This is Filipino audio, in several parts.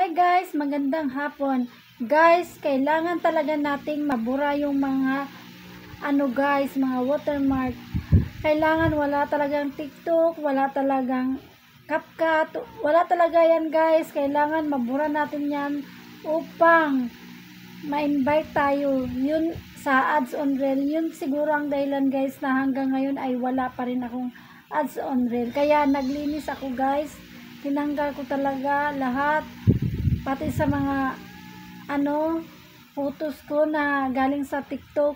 Hi guys, magandang hapon. Guys, kailangan talaga nating mabura yung mga mga watermark. Kailangan wala talagang TikTok, wala talagang CapCut, wala talaga yan guys. Kailangan mabura natin yan upang ma-invite tayo. Yun sa ads on reel. Yun siguro ang dahilan guys na hanggang ngayon ay wala pa rin akong ads on reel. Kaya naglinis ako guys. Tinanggal ko talaga lahat, pati sa mga photos ko na galing sa TikTok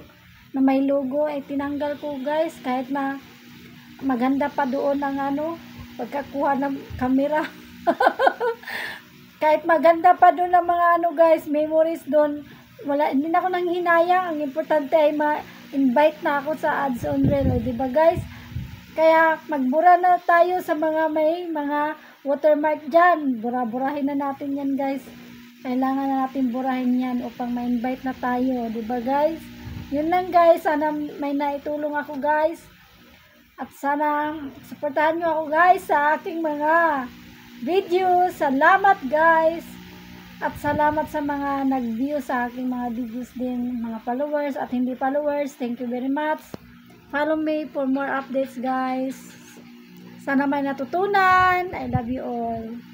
na may logo ay tinanggal ko guys, kahit na maganda pa doon ang pagkakuha ng camera. Kahit maganda pa doon ang mga guys, memories doon, hindi na ako nanghinayang. Ang importante ay ma-invite na ako sa ads on reel, di ba guys? Kaya magbura na tayo sa mga may mga watermark dyan. Burahin na natin yan guys. Kailangan na natin burahin yan upang ma-invite na tayo. Diba guys? Yun lang guys. Sana may naitulong ako guys. At sana supportahan nyo ako guys sa aking mga videos. Salamat guys. At salamat sa mga nag-view sa aking mga videos din. Mga followers at hindi followers. Thank you very much. Follow me for more updates guys. Sana may natutunan. I love you all.